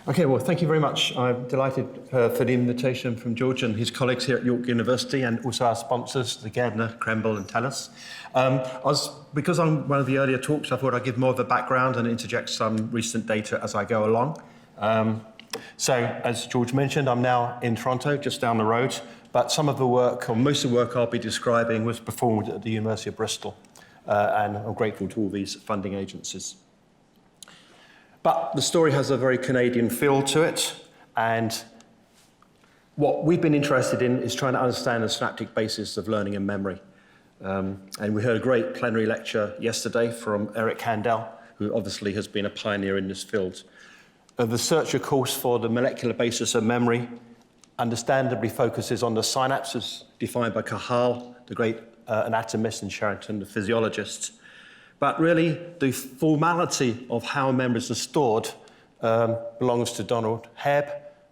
Okay, well, thank you very much. I'm delighted for the invitation from George and his colleagues here at York University, and also our sponsors, the Gairdner, Kremble and Tellus. Because I'm one of the earlier talks, I thought I'd give more of a background and interject some recent data as I go along. So, as George mentioned, I'm now in Toronto, just down the road, but some of the work, or most of the work I'll be describing was performed at the University of Bristol, and I'm grateful to all these funding agencies. But the story has a very Canadian feel to it, and what we've been interested in is trying to understand the synaptic basis of learning and memory. And we heard a great plenary lecture yesterday from Eric Kandel, who obviously has been a pioneer in this field. The search, of course, for the molecular basis of memory understandably focuses on the synapses defined by Cajal, the great anatomist, and Sherrington, the physiologist. But really, the formality of how memories are stored belongs to Donald Hebb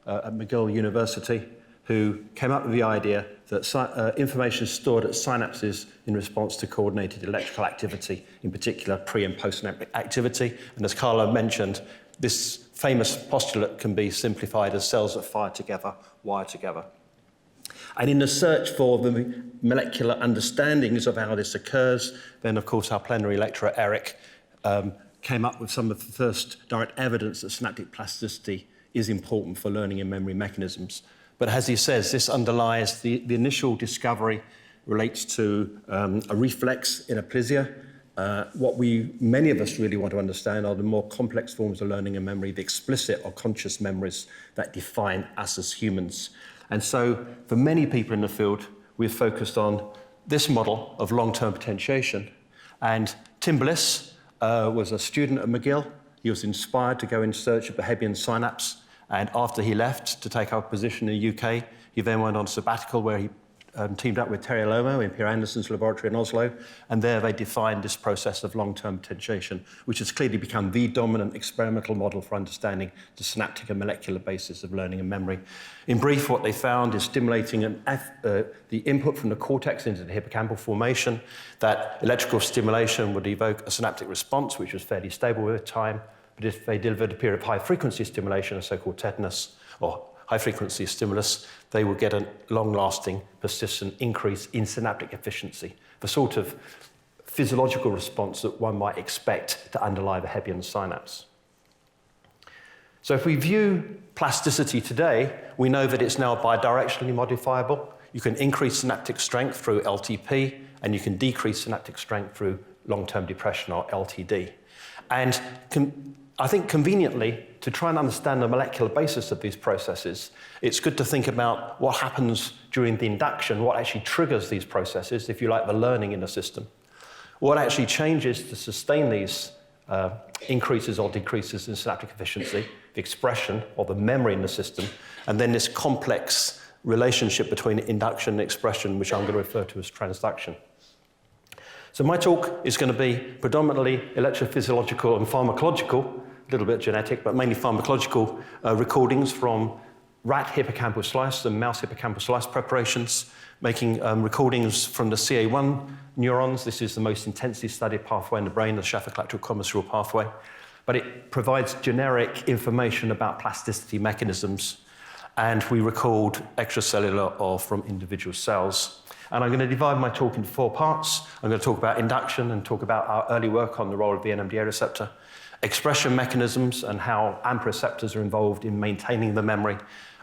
at McGill University, who came up with the idea that information is stored at synapses in response to coordinated electrical activity, in particular pre- and post-synaptic activity. And as Carla mentioned, this famous postulate can be simplified as cells that fire together, wire together. And in the search for the molecular understandings of how this occurs, then of course our plenary lecturer, Eric, came up with some of the first direct evidence that synaptic plasticity is important for learning and memory mechanisms. But as he says, this underlies the initial discovery relates to a reflex in aplysia. What many of us really want to understand are the more complex forms of learning and memory, the explicit or conscious memories that define us as humans. And so, for many people in the field, we've focused on this model of long-term potentiation. And Tim Bliss was a student at McGill. He was inspired to go in search of the Hebbian synapse. And after he left to take up a position in the UK, he then went on sabbatical where he teamed up with Terry Lomo in Pierre Anderson's laboratory in Oslo. And there they defined this process of long-term potentiation, which has clearly become the dominant experimental model for understanding the synaptic and molecular basis of learning and memory. In brief, what they found is stimulating the input from the cortex into the hippocampal formation, that electrical stimulation would evoke a synaptic response, which was fairly stable with time. But if they delivered a period of high-frequency stimulation, a so-called tetanus, or high-frequency stimulus, they will get a long-lasting, persistent increase in synaptic efficiency, the sort of physiological response that one might expect to underlie the Hebbian synapse. So if we view plasticity today, we know that it's now bidirectionally modifiable. You can increase synaptic strength through LTP, and you can decrease synaptic strength through long-term depression, or LTD. And I think conveniently, to try and understand the molecular basis of these processes, it's good to think about what happens during the induction, what actually triggers these processes, if you like, the learning in the system. What actually changes to sustain these increases or decreases in synaptic efficiency, the expression or the memory in the system, and then this complex relationship between induction and expression, which I'm going to refer to as transduction. So my talk is going to be predominantly electrophysiological and pharmacological, a little bit genetic, but mainly pharmacological recordings from rat hippocampal slice and mouse hippocampal slice preparations, making recordings from the CA1 neurons. This is the most intensely studied pathway in the brain, the Schaffer-Klactow-Commercial pathway. But it provides generic information about plasticity mechanisms, and we record extracellular or from individual cells. And I'm going to divide my talk into 4 parts. I'm going to talk about induction and talk about our early work on the role of the Nmda receptor, expression mechanisms and how AMP receptors are involved in maintaining the memory.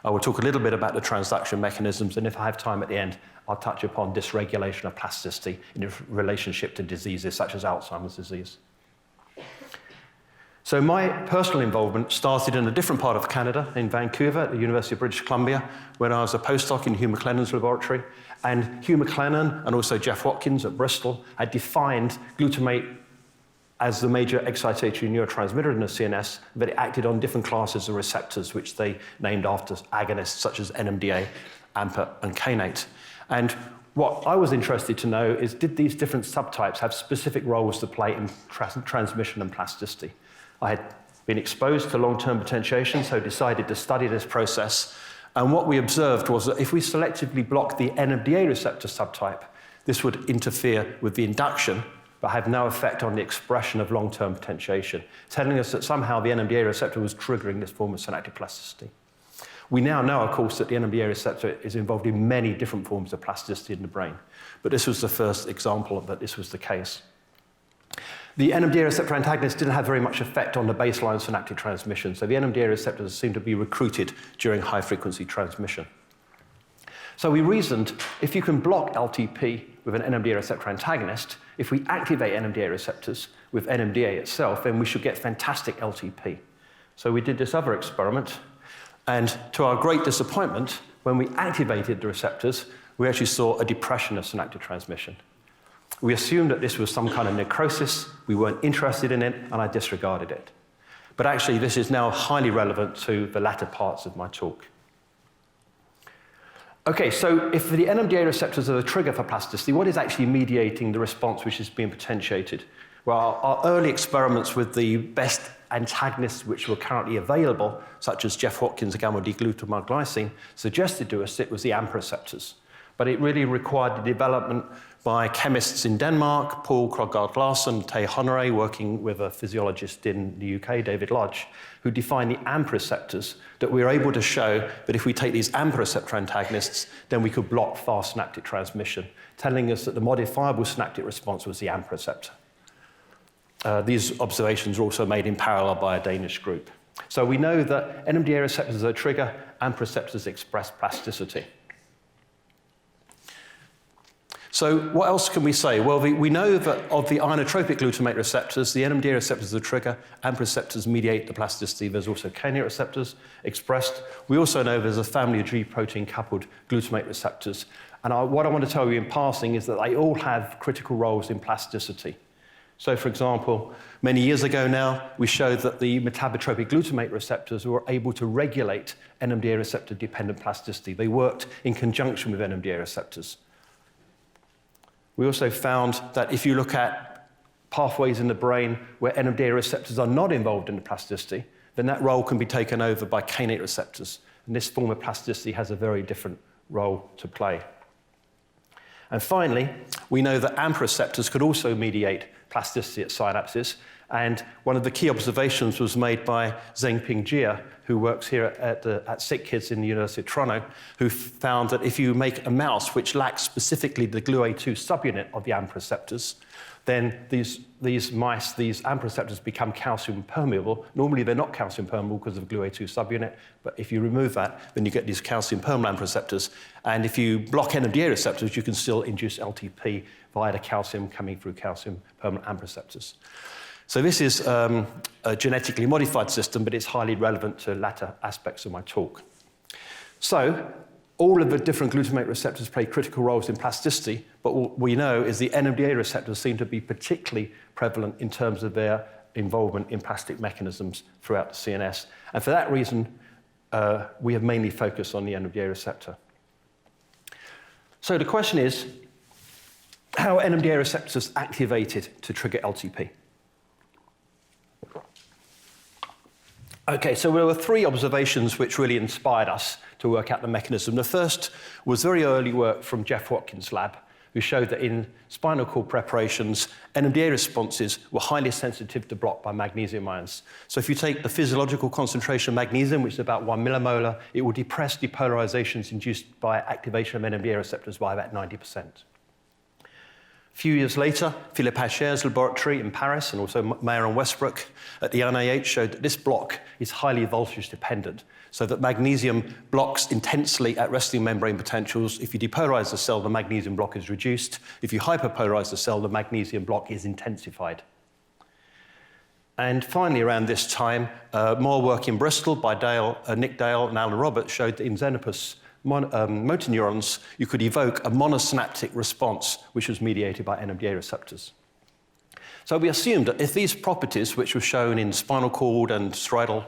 I will talk a little bit about the transduction mechanisms, and if I have time at the end, I'll touch upon dysregulation of plasticity in relationship to diseases such as Alzheimer's disease. So my personal involvement started in a different part of Canada, in Vancouver, at the University of British Columbia, where I was a postdoc in Hugh McLennan's laboratory. And Hugh McLennan and also Jeff Watkins at Bristol had defined glutamate as the major excitatory neurotransmitter in the CNS, but it acted on different classes of receptors, which they named after agonists such as Nmda, AMPA, and kainate. And what I was interested to know is, did these different subtypes have specific roles to play in transmission and plasticity? I had been exposed to long-term potentiation, so decided to study this process. And what we observed was that if we selectively block the Nmda receptor subtype, this would interfere with the induction but have no effect on the expression of long-term potentiation, telling us that somehow the Nmda receptor was triggering this form of synaptic plasticity. We now know, of course, that the Nmda receptor is involved in many different forms of plasticity in the brain, but this was the first example that this was the case. The Nmda receptor antagonist didn't have very much effect on the baseline synaptic transmission, so the Nmda receptors seemed to be recruited during high-frequency transmission. So we reasoned, if you can block LTP with an Nmda receptor antagonist, if we activate Nmda receptors with Nmda itself, then we should get fantastic LTP. So we did this other experiment, and to our great disappointment, when we activated the receptors, we actually saw a depression of synaptic transmission. We assumed that this was some kind of necrosis, we weren't interested in it, and I disregarded it. But actually, this is now highly relevant to the latter parts of my talk. Okay, so if the Nmda receptors are the trigger for plasticity, what is actually mediating the response which is being potentiated? Well, our early experiments with the best antagonists which were currently available, such as Jeff Watkins' gamma-D-glutamylglycine, suggested to us it was the AMP receptors. But it really required the development by chemists in Denmark, Paul Kroggaard-Larsen, Tay Honoré, working with a physiologist in the UK, David Lodge, who defined the AMP receptors, that we were able to show that if we take these AMP receptor antagonists, then we could block fast synaptic transmission, telling us that the modifiable synaptic response was the AMP receptor. These observations were also made in parallel by a Danish group. So we know that Nmda receptors are a trigger, AMP receptors express plasticity. So what else can we say? Well, we know that of the ionotropic glutamate receptors, the Nmda receptors are the trigger, AMP receptors mediate the plasticity. There's also kainate receptors expressed. We also know there's a family of G-protein coupled glutamate receptors. And what I want to tell you in passing is that they all have critical roles in plasticity. So, for example, many years ago now, we showed that the metabotropic glutamate receptors were able to regulate Nmda receptor-dependent plasticity. They worked in conjunction with Nmda receptors. We also found that if you look at pathways in the brain where Nmda receptors are not involved in the plasticity, then that role can be taken over by kainate receptors. And this form of plasticity has a very different role to play. And finally, we know that AMP receptors could also mediate plasticity at synapses. And one of the key observations was made by Zhengping Jia, who works here at Sick Kids in the University of Toronto, who found that if you make a mouse which lacks specifically the GluA2 subunit of the AMP receptors, then these mice, these AMP receptors become calcium permeable. Normally they're not calcium permeable because of GluA2 subunit, but if you remove that, then you get these calcium permeable AMP receptors. And if you block Nmda receptors, you can still induce LTP via the calcium coming through calcium permeable AMP receptors. So this is a genetically modified system, but it's highly relevant to latter aspects of my talk. So all of the different glutamate receptors play critical roles in plasticity, but what we know is the Nmda receptors seem to be particularly prevalent in terms of their involvement in plastic mechanisms throughout the CNS. And for that reason, we have mainly focused on the Nmda receptor. So the question is, how are Nmda receptors activated to trigger LTP? Okay, so there were three observations which really inspired us to work out the mechanism. The first was very early work from Jeff Watkins' lab, who showed that in spinal cord preparations, Nmda responses were highly sensitive to block by magnesium ions. So if you take the physiological concentration of magnesium, which is about 1 millimolar, it will depress depolarizations induced by activation of Nmda receptors by about 90%. A few years later, Philippe Hacher's laboratory in Paris, and also Mayer and Westbrook at the NIH, showed that this block is highly voltage dependent, so that magnesium blocks intensely at resting membrane potentials. If you depolarize the cell, the magnesium block is reduced. If you hyperpolarize the cell, the magnesium block is intensified. And finally, around this time, more work in Bristol by Nick Dale and Alan Roberts showed that in Xenopus motor neurons, you could evoke a monosynaptic response, which was mediated by Nmda receptors. So we assumed that if these properties, which were shown in spinal cord and striatal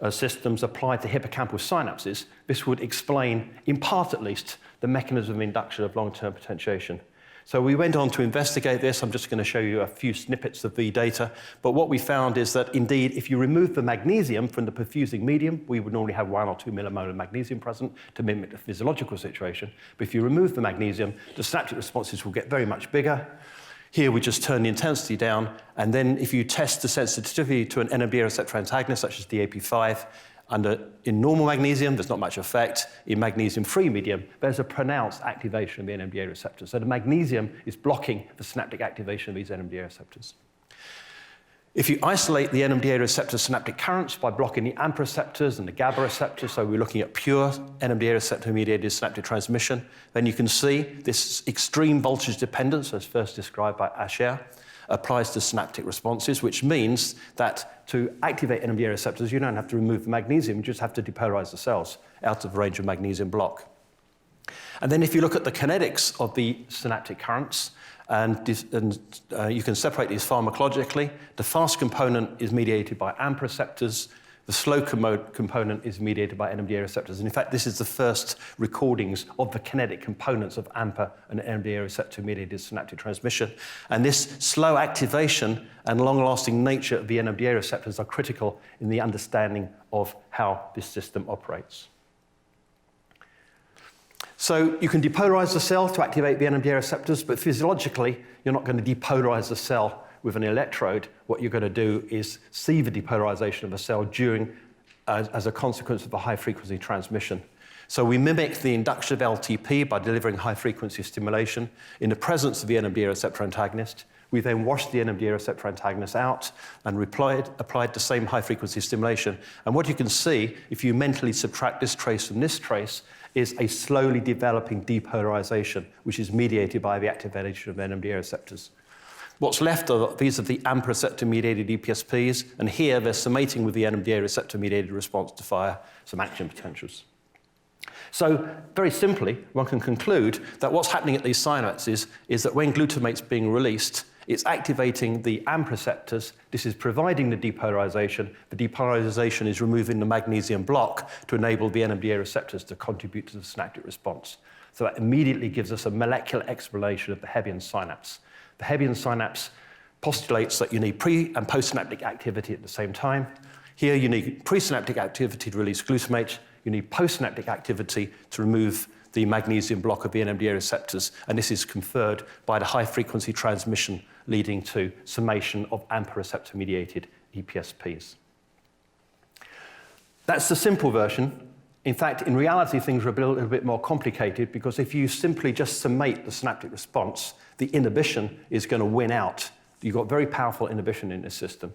systems, applied to hippocampal synapses, this would explain, in part at least, the mechanism of induction of long-term potentiation. So we went on to investigate this. I'm just going to show you a few snippets of the data. But what we found is that, indeed, if you remove the magnesium from the perfusing medium, we would normally have 1 or 2 millimolar magnesium present to mimic the physiological situation. But if you remove the magnesium, the synaptic responses will get very much bigger. Here we just turn the intensity down, and then if you test the sensitivity to an Nmda receptor antagonist, such as DAP5, in normal magnesium, there's not much effect. In magnesium-free medium, there's a pronounced activation of the Nmda receptors. So the magnesium is blocking the synaptic activation of these Nmda receptors. If you isolate the Nmda receptor synaptic currents by blocking the AMPA receptors and the GABA receptors, so we're looking at pure Nmda receptor-mediated synaptic transmission, then you can see this extreme voltage dependence, as first described by Asher, applies to synaptic responses, which means that to activate Nmda receptors, you don't have to remove the magnesium, you just have to depolarize the cells out of range of magnesium block. And then if you look at the kinetics of the synaptic currents, and you can separate these pharmacologically. The fast component is mediated by AMPA receptors. The slow component is mediated by Nmda receptors. And in fact, this is the first recordings of the kinetic components of AMPA and Nmda receptor-mediated synaptic transmission. And this slow activation and long-lasting nature of the Nmda receptors are critical in the understanding of how this system operates. So you can depolarize the cell to activate the Nmda receptors, but physiologically, you're not going to depolarize the cell with an electrode. What you're going to do is see the depolarization of the cell during, as a consequence of a high-frequency transmission. So we mimic the induction of LTP by delivering high-frequency stimulation in the presence of the Nmda receptor antagonist. We then washed the Nmda receptor antagonist out and applied the same high-frequency stimulation. And what you can see, if you mentally subtract this trace from this trace, is a slowly developing depolarization, which is mediated by the activation of Nmda receptors. What's left are these are the AMPA receptor-mediated EPSPs, and here they're summating with the Nmda receptor-mediated response to fire some action potentials. So very simply, one can conclude that what's happening at these synapses is that when glutamate's being released, it's activating the AMP receptors. This is providing the depolarization. The depolarization is removing the magnesium block to enable the Nmda receptors to contribute to the synaptic response. So that immediately gives us a molecular explanation of the Hebbian synapse. The Hebbian synapse postulates that you need pre- and postsynaptic activity at the same time. Here you need presynaptic activity to release glutamate. You need postsynaptic activity to remove the magnesium block of the Nmda receptors, and this is conferred by the high-frequency transmission leading to summation of AMPA receptor-mediated EPSPs. That's the simple version. In fact, in reality, things are a little bit more complicated because if you simply just summate the synaptic response, the inhibition is going to win out. You've got very powerful inhibition in this system.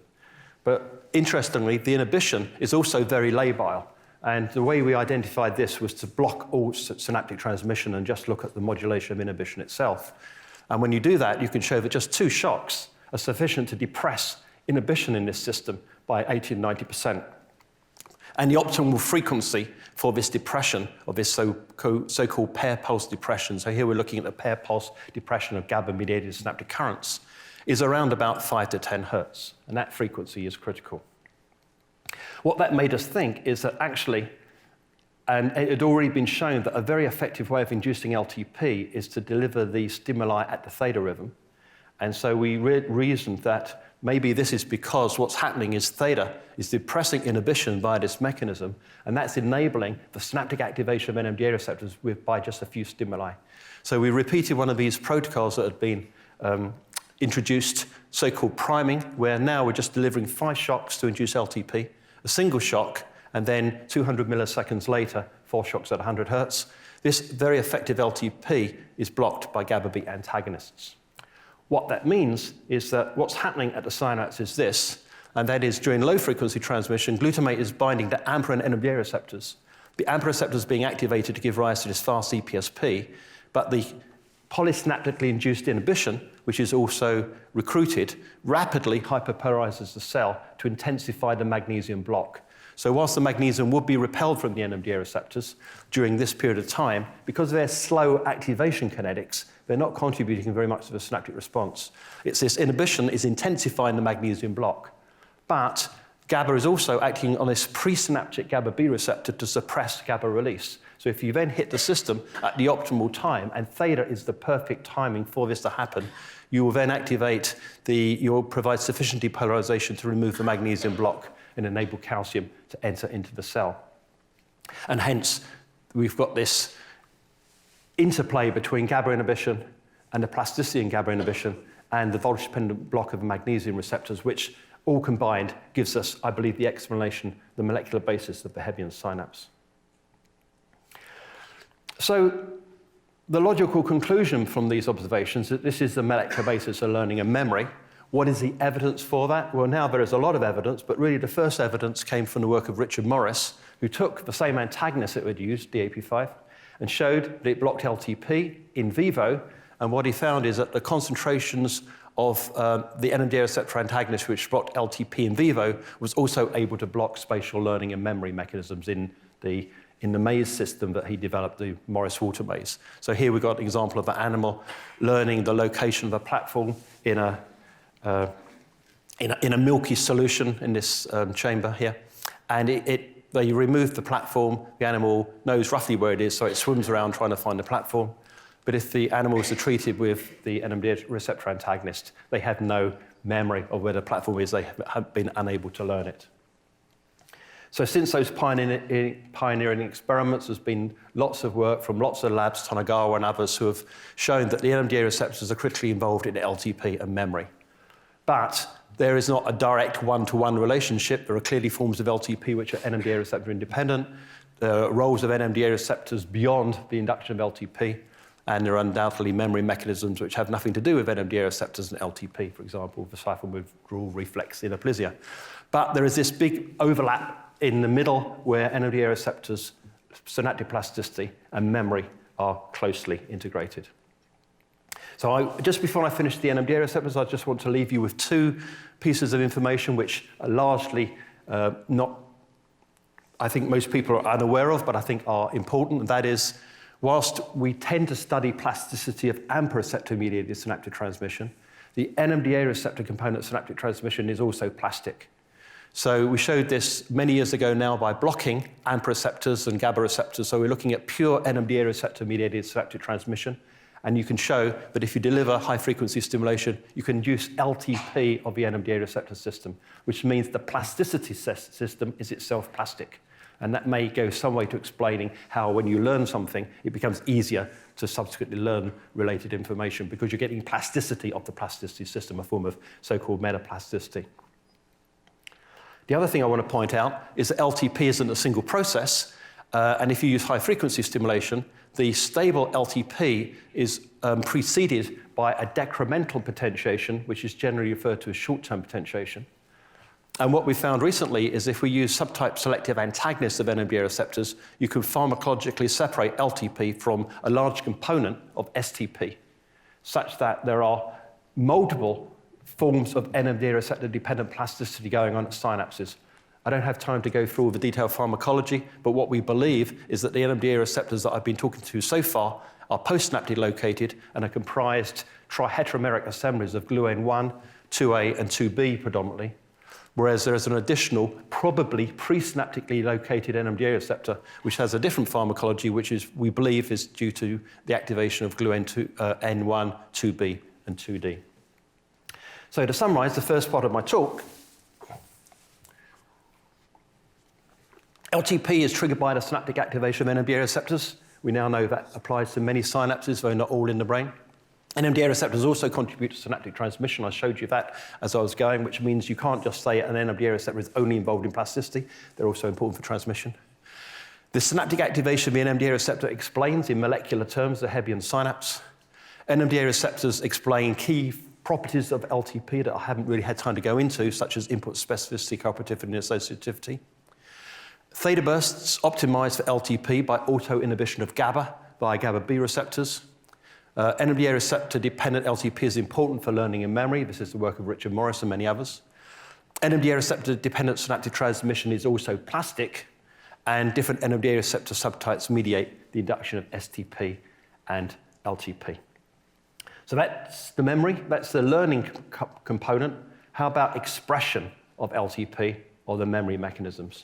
But interestingly, the inhibition is also very labile. And the way we identified this was to block all synaptic transmission and just look at the modulation of inhibition itself. And when you do that, you can show that just 2 shocks are sufficient to depress inhibition in this system by 80 to 90%. And the optimal frequency for this depression of this so-called pair pulse depression, so here we're looking at the pair pulse depression of GABA-mediated synaptic currents, is around about 5 to 10 hertz, and that frequency is critical. What that made us think is that actually, and it had already been shown that a very effective way of inducing LTP is to deliver the stimuli at the theta rhythm. And so we reasoned that maybe this is because what's happening is theta is depressing inhibition via this mechanism, and that's enabling the synaptic activation of Nmda receptors by just a few stimuli. So we repeated one of these protocols that had been introduced, so-called priming, where now we're just delivering 5 shocks to induce LTP, a single shock, and then 200 milliseconds later, 4 shocks at 100 hertz. This very effective LTP is blocked by GABA-B antagonists. What that means is that what's happening at the synapse is this, and that is during low-frequency transmission, glutamate is binding to AMPA and Nmda receptors. The AMPA receptors being activated to give rise to this fast EPSP, but the polysynaptically induced inhibition, which is also recruited, rapidly hyperpolarizes the cell to intensify the magnesium block. So whilst the magnesium would be repelled from the Nmda receptors during this period of time, because of their slow activation kinetics, they're not contributing very much to the synaptic response. It's this inhibition is intensifying the magnesium block. But GABA is also acting on this presynaptic GABA-B receptor to suppress GABA release. So if you then hit the system at the optimal time, and theta is the perfect timing for this to happen, you will then activate you'll provide sufficient depolarization to remove the magnesium block and enable calcium to enter into the cell. And hence, we've got this interplay between GABA inhibition and the plasticity in GABA inhibition, and the voltage-dependent block of magnesium receptors, which all combined gives us, I believe, the explanation, the molecular basis of the Hebbian synapse. So the logical conclusion from these observations is that this is the molecular basis of learning and memory. What is the evidence for that? Well, now there is a lot of evidence, but really the first evidence came from the work of Richard Morris, who took the same antagonist that we'd used, DAP5, and showed that it blocked LTP in vivo. And what he found is that the concentrations of the Nmda receptor antagonist, which blocked LTP in vivo, was also able to block spatial learning and memory mechanisms in the maze system that he developed, the Morris-Walter maze. So here we've got an example of an animal learning the location of a platform in a milky solution in this chamber here. And they remove the platform, the animal knows roughly where it is, so it swims around trying to find the platform. But if the animals are treated with the Nmda receptor antagonist, they have no memory of where the platform is. They have been unable to learn it. So since those pioneering experiments, there's been lots of work from lots of labs, Tanagawa and others, who have shown that the Nmda receptors are critically involved in LTP and memory. But there is not a direct one-to-one relationship. There are clearly forms of LTP which are Nmda receptor independent. There are roles of Nmda receptors beyond the induction of LTP. And there are undoubtedly memory mechanisms which have nothing to do with Nmda receptors and LTP, for example, vesicle withdrawal reflex synapsia. But there is this big overlap in the middle where Nmda receptors, synaptic plasticity, and memory are closely integrated. So just before I finish the Nmda receptors, I just want to leave you with two pieces of information which are largely not, I think most people are unaware of, but I think are important. And that is, whilst we tend to study plasticity of AMPA receptor-mediated synaptic transmission, the Nmda receptor component of synaptic transmission is also plastic. So we showed this many years ago now by blocking AMPA receptors and GABA receptors. So we're looking at pure Nmda receptor-mediated synaptic transmission. And you can show that if you deliver high-frequency stimulation, you can induce LTP of the Nmda receptor system, which means the plasticity system is itself plastic. And that may go some way to explaining how when you learn something, it becomes easier to subsequently learn related information because you're getting plasticity of the plasticity system, a form of so-called metaplasticity. The other thing I want to point out is that LTP isn't a single process, and if you use high-frequency stimulation, the stable LTP is preceded by a decremental potentiation, which is generally referred to as short-term potentiation. And what we found recently is if we use subtype selective antagonists of Nmda receptors, you can pharmacologically separate LTP from a large component of STP, such that there are multiple forms of Nmda receptor-dependent plasticity going on at synapses. I don't have time to go through all the detailed pharmacology, but what we believe is that the Nmda receptors that I've been talking to so far are postsynaptically located and are comprised triheteromeric assemblies of gluane 1, 2A, and 2B predominantly, whereas there is an additional, probably presynaptically located Nmda receptor, which has a different pharmacology, which is, we believe, is due to the activation of gluane N1, 2B, and 2D. So to summarize the first part of my talk, LTP is triggered by the synaptic activation of Nmda receptors. We now know that applies to many synapses, though not all in the brain. Nmda receptors also contribute to synaptic transmission. I showed you that as I was going, which means you can't just say an Nmda receptor is only involved in plasticity. They're also important for transmission. The synaptic activation of the Nmda receptor explains, in molecular terms, the Hebbian synapse. Nmda receptors explain key properties of LTP that I haven't really had time to go into, such as input specificity, cooperativity, and associativity. Theta bursts optimize for LTP by auto-inhibition of GABA by GABA-B receptors. Nmda receptor-dependent LTP is important for learning and memory. This is the work of Richard Morris and many others. Nmda receptor-dependent synaptic transmission is also plastic, and different Nmda receptor subtypes mediate the induction of STP and LTP. So that's the memory, that's the learning component. How about expression of LTP or the memory mechanisms?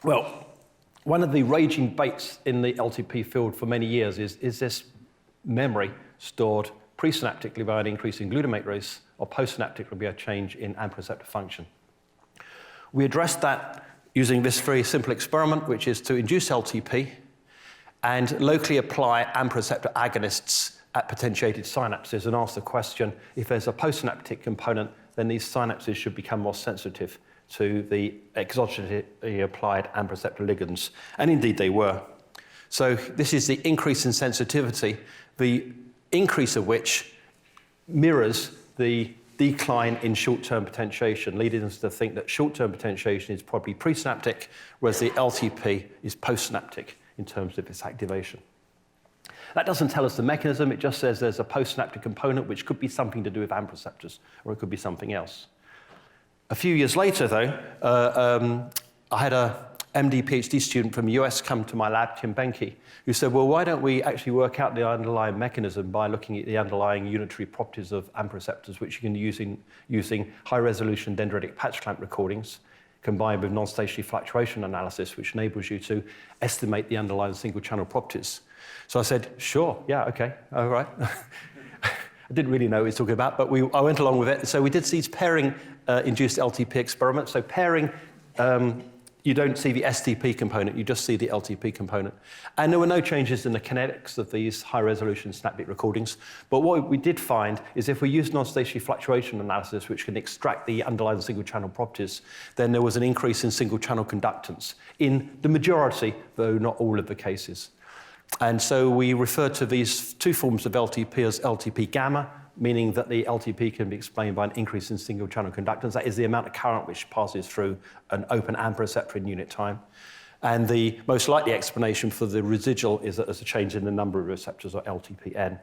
Well, one of the raging debates in the LTP field for many years is this memory stored presynaptically by an increase in glutamate release or postsynaptically by a change in AMPA receptor function? We addressed that using this very simple experiment, which is to induce LTP and locally apply AMP receptor agonists at potentiated synapses and ask the question, if there's a postsynaptic component, then these synapses should become more sensitive to the exogenously applied AMP receptor ligands. And indeed they were. So this is the increase in sensitivity, the increase of which mirrors the decline in short-term potentiation, leading us to think that short-term potentiation is probably presynaptic, whereas the LTP is postsynaptic in terms of its activation. That doesn't tell us the mechanism, it just says there's a postsynaptic component which could be something to do with AMP receptors, or it could be something else. A few years later, though, I had a MD PhD student from the US come to my lab, Tim Benke, who said, well, why don't we actually work out the underlying mechanism by looking at the underlying unitary properties of AMP receptors, which you can use using high-resolution dendritic patch clamp recordings, combined with non-stationary fluctuation analysis, which enables you to estimate the underlying single-channel properties. So I said, sure, yeah, okay, all right. I didn't really know what he was talking about, but I went along with it. So we did these pairing-induced LTP experiments. So pairing, you don't see the STP component, you just see the LTP component. And there were no changes in the kinetics of these high-resolution synaptic recordings. But what we did find is if we use non-stationary fluctuation analysis, which can extract the underlying single-channel properties, then there was an increase in single-channel conductance in the majority, though not all of the cases. And so we refer to these two forms of LTP as Ltp Gamma, meaning that the LTP can be explained by an increase in single-channel conductance. That is the amount of current which passes through an open AMP receptor in unit time. And the most likely explanation for the residual is that there's a change in the number of receptors, or LTPN.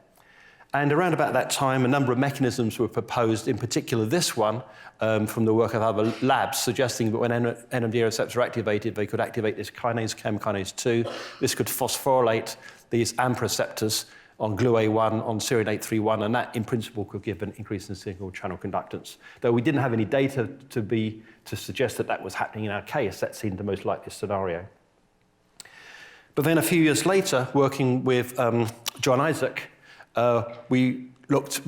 And around about that time, a number of mechanisms were proposed, in particular this one, from the work of other labs, suggesting that when Nmda receptors are activated, they could activate this kinase, kinase 2. This could phosphorylate these AMP receptors on GluA1, on serine 831, and that, in principle, could give an increase in single-channel conductance. Though we didn't have any data to suggest that that was happening in our case, that seemed the most likely scenario. But then a few years later, working with John Isaac, we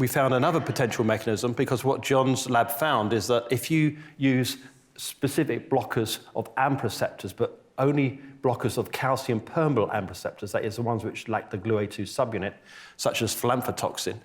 found another potential mechanism, because what John's lab found is that if you use specific blockers of AMP receptors, but only blockers of calcium permeable AMP receptors, that is the ones which lack the GluA2 subunit, such as philanthrotoxin,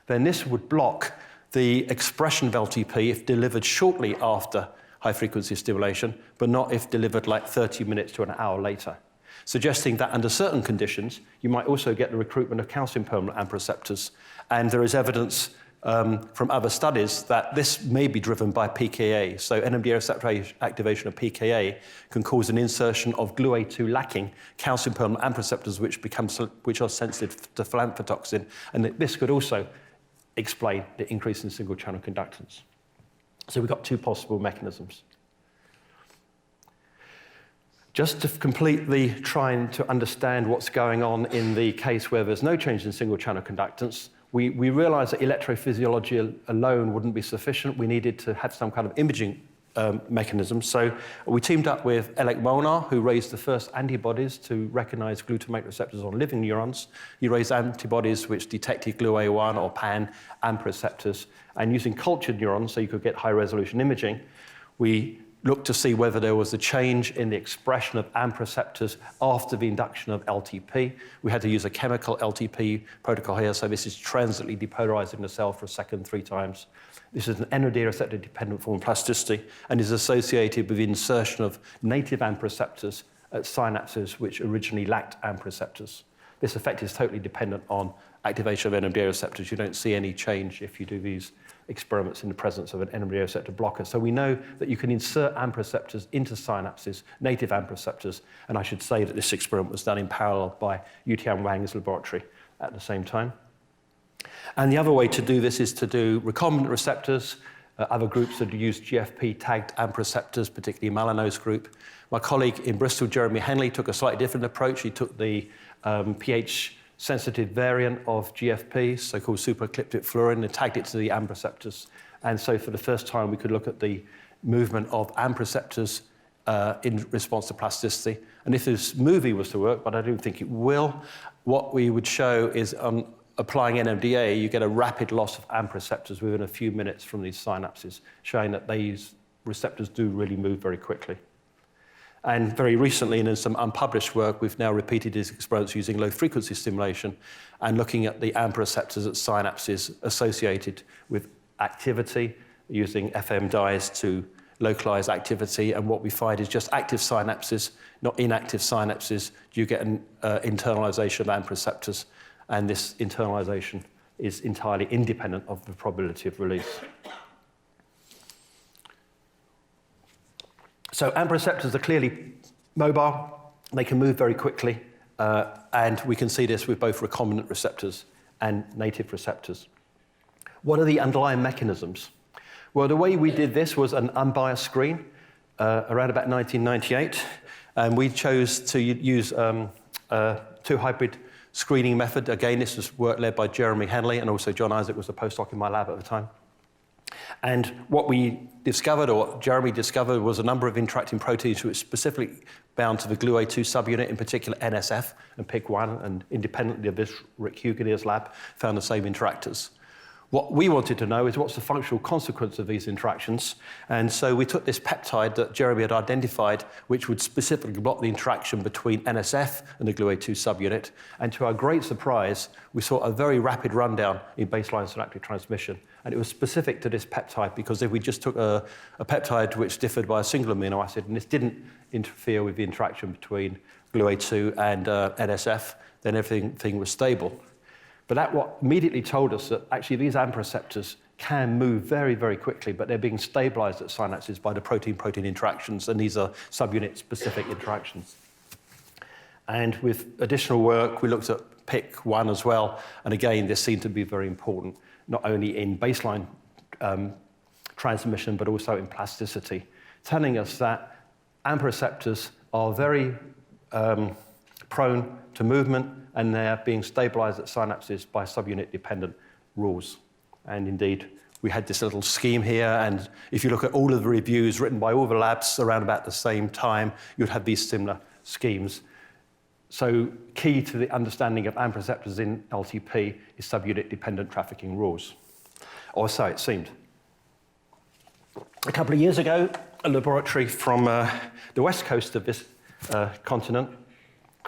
then this would block the expression of LTP if delivered shortly after high-frequency stimulation, but not if delivered like 30 minutes to an hour later, suggesting that under certain conditions, you might also get the recruitment of calcium permeable AMP receptors. And there is evidence from other studies that this may be driven by PKA. So Nmda receptor activation of PKA can cause an insertion of GluA2 lacking calcium permeable AMP receptors, which are sensitive to philanthrotoxin. And this could also explain the increase in single-channel conductance. So we've got two possible mechanisms. Just to completely trying to understand what's going on in the case where there's no change in single-channel conductance, we realized that electrophysiology alone wouldn't be sufficient. We needed to have some kind of imaging mechanism. So we teamed up with Elek Molnar, who raised the first antibodies to recognize glutamate receptors on living neurons. He raised antibodies which detected GluA1 or PAN AMP receptors. And using cultured neurons, so you could get high-resolution imaging, we looked to see whether there was a change in the expression of AMP receptors after the induction of LTP. We had to use a chemical Ltp protocol here, so this is transiently depolarizing the cell for a second 3 times. This is an Nmda receptor-dependent form of plasticity and is associated with the insertion of native AMP receptors at synapses which originally lacked AMP receptors. This effect is totally dependent on activation of Nmda receptors. You don't see any change if you do these experiments in the presence of an Nmda receptor blocker. So we know that you can insert AMP receptors into synapses, native AMP receptors, and I should say that this experiment was done in parallel by Yutian Wang's laboratory at the same time. And the other way to do this is to do recombinant receptors. Other groups that use GFP-tagged AMP receptors, particularly Malino's group. My colleague in Bristol, Jeremy Henley, took a slightly different approach. He took the pH-sensitive variant of GFP, so-called superecliptic fluorine, and tagged it to the AMP receptors. And so for the first time, we could look at the movement of AMP receptors in response to plasticity. And if this movie was to work, but I don't think it will, what we would show is applying Nmda, you get a rapid loss of AMP receptors within a few minutes from these synapses, showing that these receptors do really move very quickly. And very recently, in some unpublished work, we've now repeated these experiments using low-frequency stimulation and looking at the AMPA receptors at synapses associated with activity, using FM dyes to localize activity. And what we find is just active synapses, not inactive synapses, you get an internalization of AMPA receptors, and this internalization is entirely independent of the probability of release. So AMPA receptors are clearly mobile. They can move very quickly, and we can see this with both recombinant receptors and native receptors. What are the underlying mechanisms? Well, the way we did this was an unbiased screen around about 1998, and we chose to use two-hybrid screening method. Again, this was work led by Jeremy Henley, and also John Isaac was a postdoc in my lab at the time. And what we discovered, or what Jeremy discovered, was a number of interacting proteins which specifically bound to the GluA2 subunit, in particular NSF and PIC1, and independently of this, Rick Hugenier's lab found the same interactors. What we wanted to know is what's the functional consequence of these interactions, and so we took this peptide that Jeremy had identified, which would specifically block the interaction between NSF and the GluA2 subunit, and to our great surprise, we saw a very rapid rundown in baseline synaptic transmission, and it was specific to this peptide, because if we just took a peptide which differed by a single amino acid, and this didn't interfere with the interaction between GluA2 and NSF, then everything was stable. But that what immediately told us that actually these AMPA receptors can move very, very quickly, but they're being stabilized at synapses by the protein-protein interactions, and these are subunit-specific interactions. And with additional work, we looked at PIC1 as well, and again, this seemed to be very important, not only in baseline transmission, but also in plasticity, telling us that AMPA receptors are very prone to movement, and they're being stabilized at synapses by subunit-dependent rules. And indeed, we had this little scheme here, and if you look at all of the reviews written by all the labs around about the same time, you'd have these similar schemes. So key to the understanding of AMPA receptors in LTP is subunit-dependent trafficking rules, or so it seemed. A couple of years ago, a laboratory from the west coast of this continent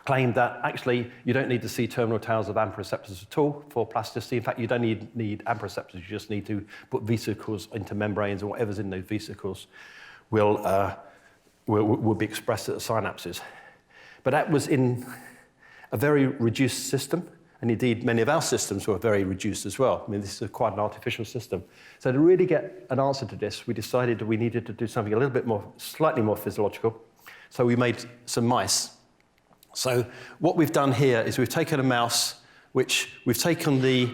claimed that actually you don't need to see terminal tails of AMPA receptors at all for plasticity. In fact, you don't need AMPA receptors, you just need to put vesicles into membranes, and whatever's in those vesicles will be expressed at the synapses. But that was in a very reduced system, and indeed many of our systems were very reduced as well. I mean, this is quite an artificial system. So to really get an answer to this, we decided that we needed to do something a little bit more, slightly more physiological. So we made some mice. So what we've done here is we've taken a mouse, which we've taken the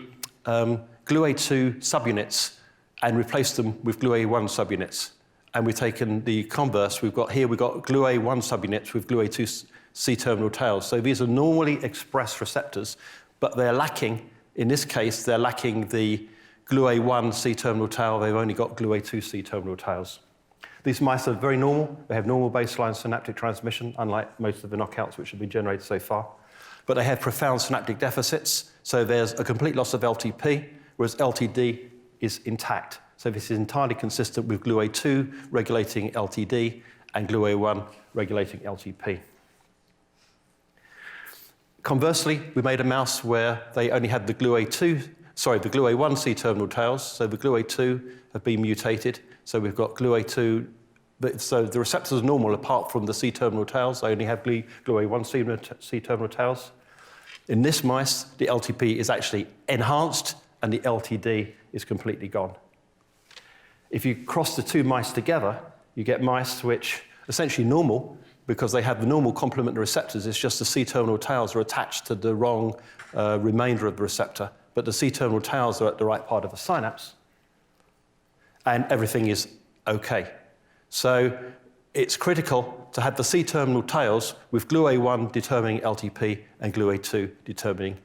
GluA2 subunits and replaced them with GluA1 subunits. And we've taken the converse. We've got GluA1 subunits with GluA2 C-terminal tails. So these are normally expressed receptors, but they're lacking, in this case, they're lacking the GluA1 C-terminal tail. They've only got GluA2 C-terminal tails. These mice are very normal. They have normal baseline synaptic transmission, unlike most of the knockouts which have been generated so far. But they have profound synaptic deficits. So there's a complete loss of LTP, whereas LTD is intact. So this is entirely consistent with GluA2 regulating LTD and GluA1 regulating LTP. Conversely, we made a mouse where they only had the GluA1 C-terminal tails. So the GluA2 have been mutated. So we've got GluA2, so the receptors are normal apart from the C-terminal tails. They only have GluA1 C-terminal tails. In this mice, the LTP is actually enhanced and the LTD is completely gone. If you cross the two mice together, you get mice which are essentially normal because they have the normal complement of receptors. It's just the C-terminal tails are attached to the wrong remainder of the receptor, but the C-terminal tails are at the right part of the synapse, and everything is okay. So it's critical to have the C-terminal tails with GluA1 determining LTP and GluA2 determining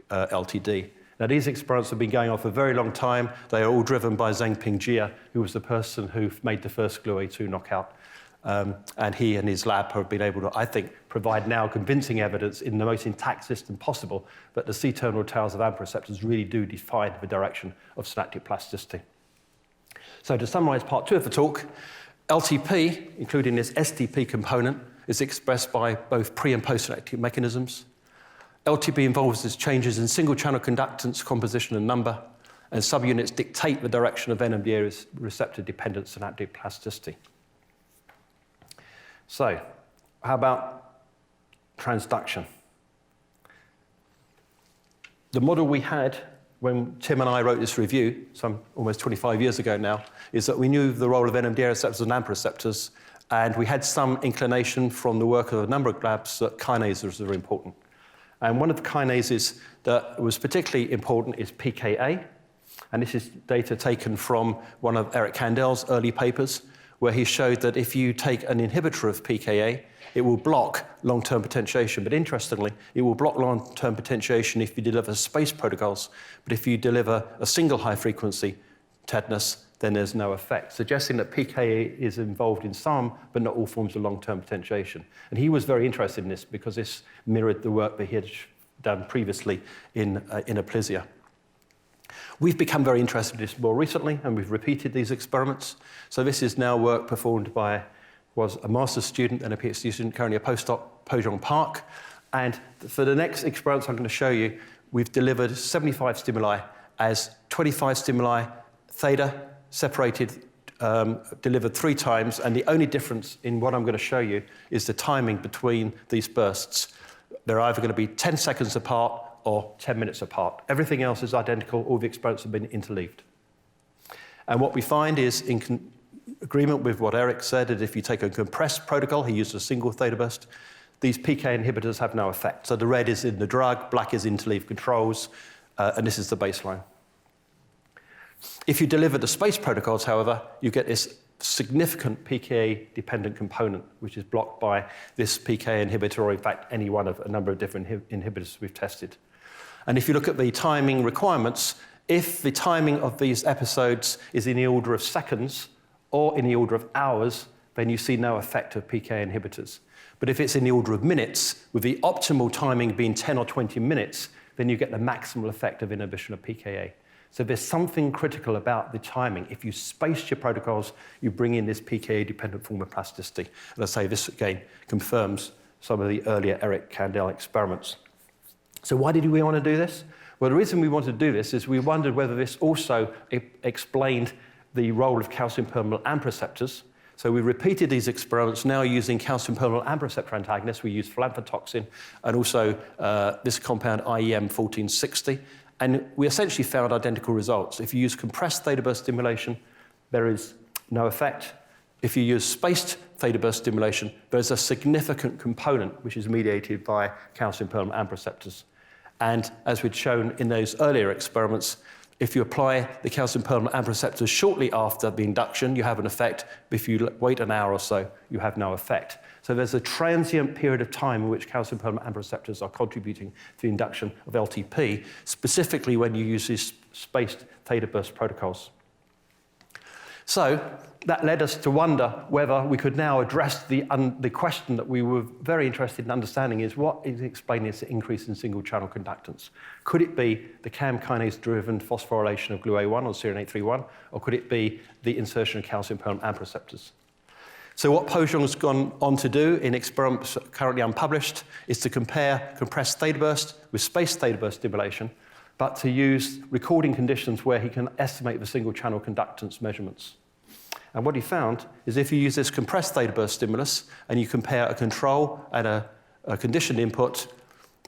LTD. Now, these experiments have been going on for a very long time. They are all driven by Zhengping Jia, who was the person who made the first GluA2 knockout. And he and his lab have been able to, I think, provide now convincing evidence in the most intact system possible that the C-terminal tails of AMPA receptors really do define the direction of synaptic plasticity. So to summarize part 2 of the talk, LTP, including this STP component, is expressed by both pre- and post-synaptic mechanisms. LTP involves changes in single-channel conductance, composition, and number, and subunits dictate the direction of Nmda receptor-dependent synaptic plasticity. So, how about transduction? The model we had when Tim and I wrote this review, some almost 25 years ago now, is that we knew the role of Nmda receptors and AMPA receptors, and we had some inclination from the work of a number of labs that kinases are important. And one of the kinases that was particularly important is PKA, and this is data taken from one of Eric Kandel's early papers, where he showed that if you take an inhibitor of PKA, it will block long-term potentiation. But interestingly, it will block long-term potentiation if you deliver space protocols. But if you deliver a single high-frequency tetanus, then there's no effect, suggesting that PKA is involved in some, but not all forms of long-term potentiation. And he was very interested in this because this mirrored the work that he had done previously in aplasia. We've become very interested in this more recently, and we've repeated these experiments. So this is now work performed by, was a master's student and a PhD student, currently a postdoc, Pojong Park. And for the next experiments I'm going to show you, we've delivered 75 stimuli as 25 stimuli theta, separated, delivered 3 times, and the only difference in what I'm going to show you is the timing between these bursts. They're either going to be 10 seconds apart or 10 minutes apart. Everything else is identical. All the experiments have been interleaved. And what we find is, in agreement with what Eric said, that if you take a compressed protocol, he used a single theta burst, these PK inhibitors have no effect. So the red is in the drug, black is interleaved controls, and this is the baseline. If you deliver the space protocols, however, you get this significant PKA-dependent component, which is blocked by this PK inhibitor, or in fact, any one of a number of different inhibitors we've tested. And if you look at the timing requirements, if the timing of these episodes is in the order of seconds or in the order of hours, then you see no effect of PK inhibitors. But if it's in the order of minutes, with the optimal timing being 10 or 20 minutes, then you get the maximal effect of inhibition of PKA. So there's something critical about the timing. If you space your protocols, you bring in this PKA-dependent form of plasticity. And I say this, again, confirms some of the earlier Eric Kandel experiments. So why did we want to do this? Well, the reason we wanted to do this is we wondered whether this also explained the role of calcium-permeable AMP receptors. So we repeated these experiments now using calcium-permeable AMP receptor antagonists. We used flamphatoxin and also this compound IEM 1460. And we essentially found identical results. If you use compressed theta burst stimulation, there is no effect. If you use spaced theta burst stimulation, there's a significant component which is mediated by calcium-permeable AMP receptors. And as we'd shown in those earlier experiments, if you apply the calcium-permeable AMP receptors shortly after the induction, you have an effect. If you wait an hour or so, you have no effect. So there's a transient period of time in which calcium-permeable AMP receptors are contributing to the induction of LTP, specifically when you use these spaced theta burst protocols. So that led us to wonder whether we could now address the question that we were very interested in understanding, is what is explaining this increase in single-channel conductance? Could it be the CAM kinase-driven phosphorylation of GLU-A1 or serine 831, or could it be the insertion of calcium-permeable AMP receptors? So what Pojong's gone on to do in experiments currently unpublished is to compare compressed theta burst with spaced theta burst stimulation, but to use recording conditions where he can estimate the single-channel conductance measurements. And what he found is if you use this compressed theta burst stimulus and you compare a control and a conditioned input,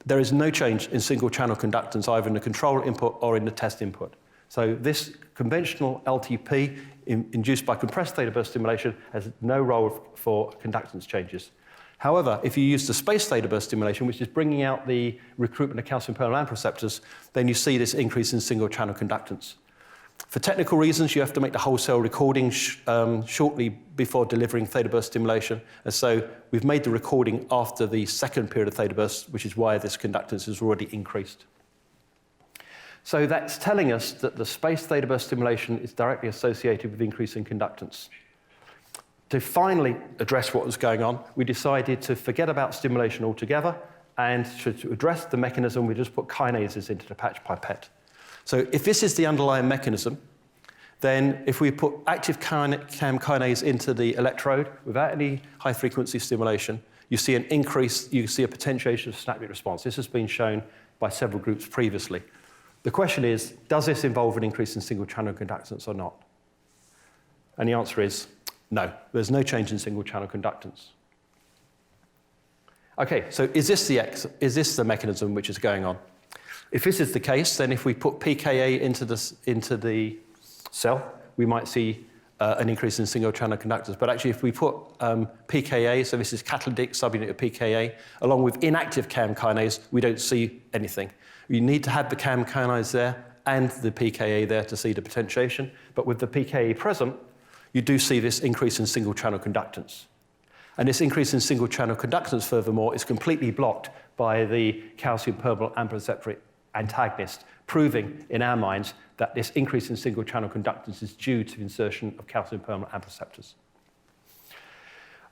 there is no change in single-channel conductance either in the control input or in the test input. So this conventional LTP induced by compressed theta burst stimulation has no role for conductance changes. However, if you use the spaced theta burst stimulation, which is bringing out the recruitment of calcium-permeable AMP receptors, then you see this increase in single-channel conductance. For technical reasons, you have to make the wholesale recording shortly before delivering theta burst stimulation. And so we've made the recording after the second period of theta burst, which is why this conductance has already increased. So that's telling us that the spaced theta burst stimulation is directly associated with increasing conductance. To finally address what was going on, we decided to forget about stimulation altogether, and to address the mechanism, we just put kinases into the patch pipette. So if this is the underlying mechanism, then if we put active CAM kinase into the electrode without any high-frequency stimulation, you see an increase, you see a potentiation of synaptic response. This has been shown by several groups previously. The question is, does this involve an increase in single-channel conductance or not? And the answer is no. There's no change in single-channel conductance. Okay, so is this the mechanism which is going on? If this is the case, then if we put pKa into the cell, we might see an increase in single-channel conductance. But actually, if we put pKa, so this is catalytic subunit of pKa, along with inactive CAM kinase, we don't see anything. You need to have the CAM kinase there and the pKa there to see the potentiation. But with the pKa present, you do see this increase in single-channel conductance. And this increase in single-channel conductance, furthermore, is completely blocked by the calcium permeable AMPA receptor antagonist, proving in our minds that this increase in single-channel conductance is due to the insertion of calcium permeable AMPA receptors.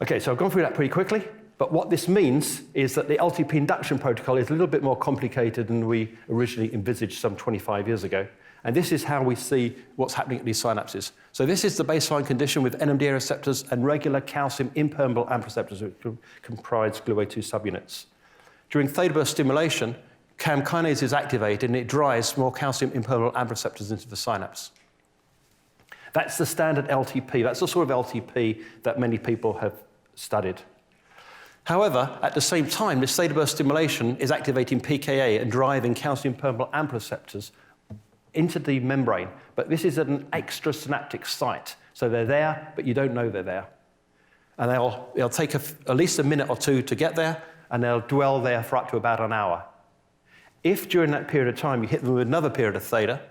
Okay, so I've gone through that pretty quickly, but what this means is that the Ltp Induction Protocol is a little bit more complicated than we originally envisaged some 25 years ago. And this is how we see what's happening at these synapses. So this is the baseline condition with Nmda receptors and regular calcium impermeable AMP receptors, which comprise GluA2 subunits. During theta burst stimulation, CAM kinase is activated and it drives more calcium impermeable AMP receptors into the synapse. That's the standard LTP. That's the sort of LTP that many people have studied. However, at the same time, this theta burst stimulation is activating pKa and driving calcium permeable AMP receptors into the membrane, but this is at an extrasynaptic site. So they're there, but you don't know they're there. And they'll take at least a minute or two to get there, and they'll dwell there for up to about an hour. If during that period of time you hit them with another period of theta,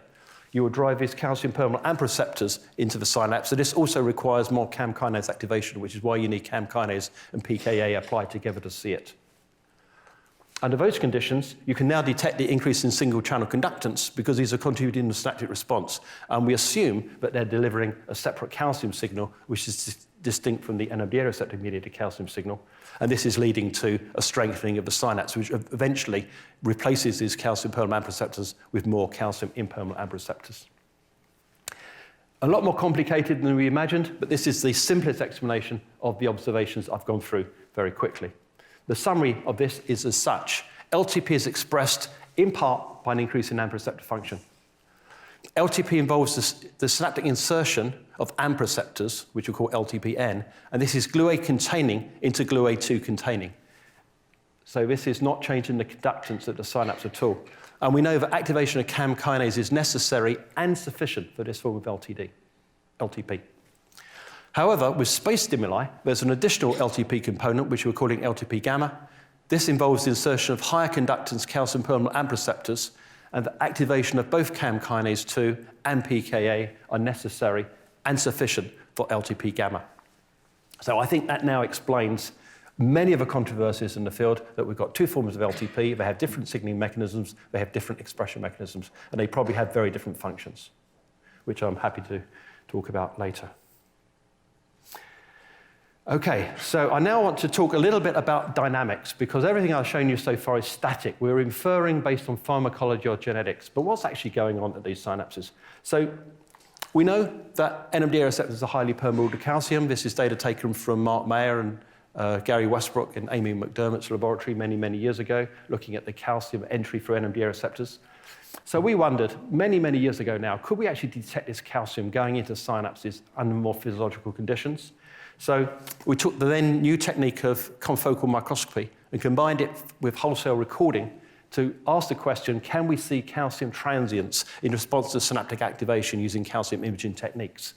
you will drive these calcium permeable AMP receptors into the synapse. So this also requires more CAM kinase activation, which is why you need CAM kinase and pKa applied together to see it. Under those conditions, you can now detect the increase in single-channel conductance because these are contributing to the synaptic response. And we assume that they're delivering a separate calcium signal, which is distinct from the Nmda receptor-mediated calcium signal. And this is leading to a strengthening of the synapse, which eventually replaces these calcium permeable AMP receptors with more calcium impermeable AMP receptors. A lot more complicated than we imagined, but this is the simplest explanation of the observations I've gone through very quickly. The summary of this is as such. LTP is expressed in part by an increase in AMP receptor function. LTP involves the synaptic insertion of AMP receptors, which we call LTPN, and this is GluA containing into GluA2 containing. So this is not changing the conductance of the synapse at all. And we know that activation of CAM kinase is necessary and sufficient for this form of LTP. However, with space stimuli, there's an additional LTP component, which we're calling Ltp Gamma. This involves the insertion of higher conductance calcium permeable AMP receptors, and the activation of both CAM kinase 2 and pKa are necessary and sufficient for Ltp Gamma. So I think that now explains many of the controversies in the field, that we've got two forms of LTP, they have different signaling mechanisms, they have different expression mechanisms, and they probably have very different functions, which I'm happy to talk about later. Okay, so I now want to talk a little bit about dynamics, because everything I've shown you so far is static. We're inferring based on pharmacology or genetics, but what's actually going on at these synapses? So we know that Nmda receptors are highly permeable to calcium. This is data taken from Mark Mayer and Gary Westbrook and Amy McDermott's laboratory many, many years ago, looking at the calcium entry for Nmda receptors. So we wondered, many, many years ago now, could we actually detect this calcium going into synapses under more physiological conditions? So we took the then new technique of confocal microscopy and combined it with wholesale recording to ask the question, can we see calcium transients in response to synaptic activation using calcium imaging techniques?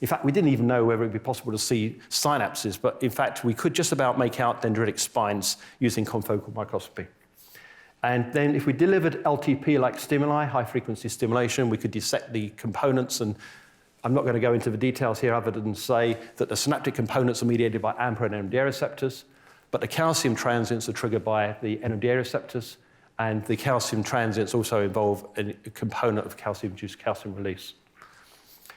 In fact, we didn't even know whether it would be possible to see synapses, but in fact, we could just about make out dendritic spines using confocal microscopy. And then if we delivered LTP-like stimuli, high-frequency stimulation, we could dissect the components, and I'm not going to go into the details here other than say that the synaptic components are mediated by AMPA and Nmda receptors, but the calcium transients are triggered by the Nmda receptors, and the calcium transients also involve a component of calcium-induced calcium release.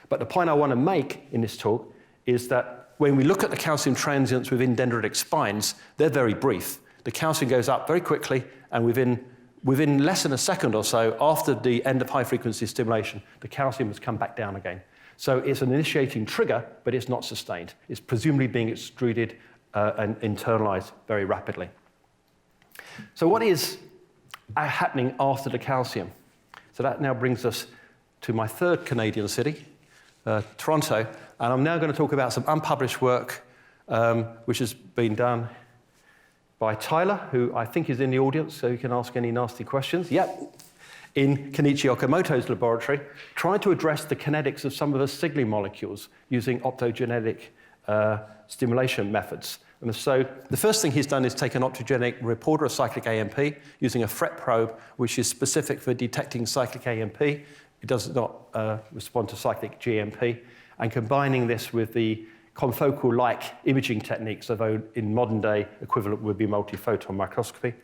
But the point I want to make in this talk is that when we look at the calcium transients within dendritic spines, they're very brief. The calcium goes up very quickly, and within less than a second or so after the end of high-frequency stimulation, the calcium has come back down again. So it's an initiating trigger, but it's not sustained. It's presumably being extruded and internalize very rapidly. So what is happening after the calcium? So that now brings us to my third Canadian city, Toronto, and I'm now going to talk about some unpublished work which has been done by Tyler, who I think is in the audience, so you can ask any nasty questions. Yep. In Kenichi Okamoto's laboratory, trying to address the kinetics of some of the signaling molecules using optogenetic stimulation methods. And so the first thing he's done is take an optogenetic reporter of cyclic AMP using a FRET probe, which is specific for detecting cyclic AMP. It does not respond to cyclic GMP. And combining this with the confocal-like imaging techniques, although in modern day equivalent would be multiphoton microscopy.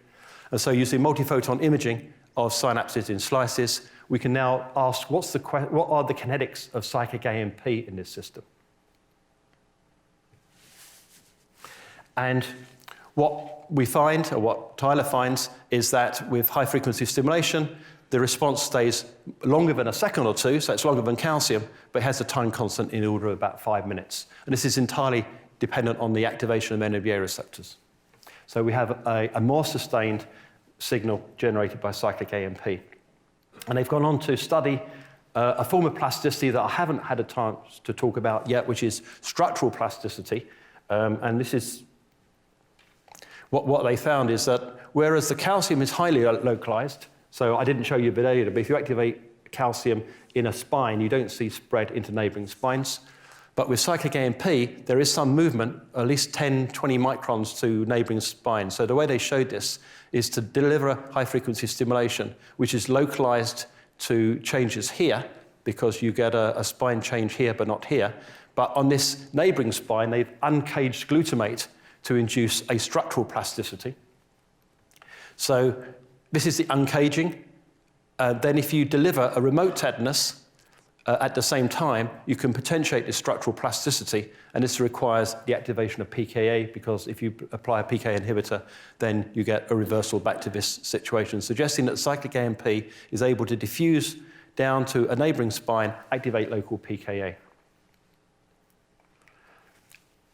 And so using multiphoton imaging of synapses in slices, we can now ask what are the kinetics of cyclic AMP in this system? And what we find, or what Tyler finds, is that with high-frequency stimulation, the response stays longer than a second or two, so it's longer than calcium, but it has a time constant in the order of about 5 minutes. And this is entirely dependent on the activation of Nmda receptors. So we have a more sustained signal generated by cyclic AMP. And they've gone on to study a form of plasticity that I haven't had a chance to talk about yet, which is structural plasticity. And this is what they found is that whereas the calcium is highly localized, so I didn't show you a bit earlier, but if you activate calcium in a spine, you don't see spread into neighboring spines. But with cyclic AMP, there is some movement, at least 10, 20 microns to neighboring spines. So the way they showed this is to deliver high-frequency stimulation, which is localized to changes here, because you get a spine change here, but not here. But on this neighboring spine, they've uncaged glutamate to induce a structural plasticity. So this is the uncaging. Then if you deliver a remote tetanus at the same time, you can potentiate this structural plasticity, and this requires the activation of PKA, because if you apply a PKA inhibitor, then you get a reversal back to this situation, suggesting that cyclic AMP is able to diffuse down to a neighboring spine, activate local PKA.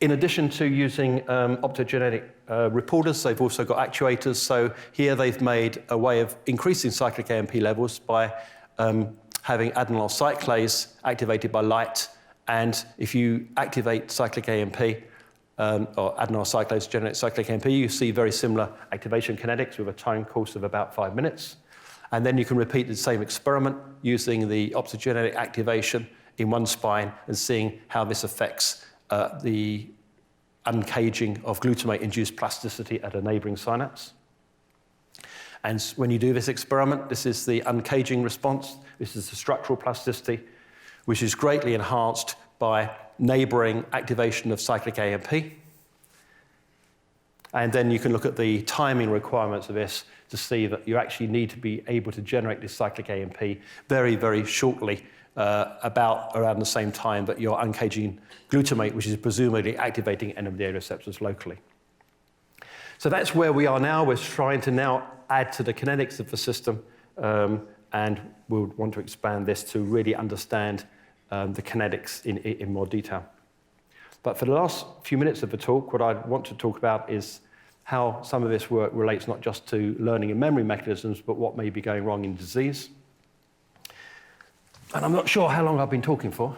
In addition to using optogenetic reporters, they've also got actuators. So here they've made a way of increasing cyclic AMP levels by having adenylyl cyclase activated by light. And if you activate cyclic AMP, or adenylyl cyclase generates cyclic AMP, you see very similar activation kinetics with a time course of about 5 minutes. And then you can repeat the same experiment using the optogenetic activation in one spine and seeing how this affects the uncaging of glutamate-induced plasticity at a neighboring synapse. And when you do this experiment, this is the uncaging response. This is the structural plasticity, which is greatly enhanced by neighboring activation of cyclic AMP. And then you can look at the timing requirements of this to see that you actually need to be able to generate this cyclic AMP very, very shortly, around the same time that you're uncaging glutamate, which is presumably activating Nmda receptors locally. So that's where we are now. We're trying to now add to the kinetics of the system, and we'll want to expand this to really understand the kinetics in more detail. But for the last few minutes of the talk, what I want to talk about is how some of this work relates not just to learning and memory mechanisms, but what may be going wrong in disease. And I'm not sure how long I've been talking for.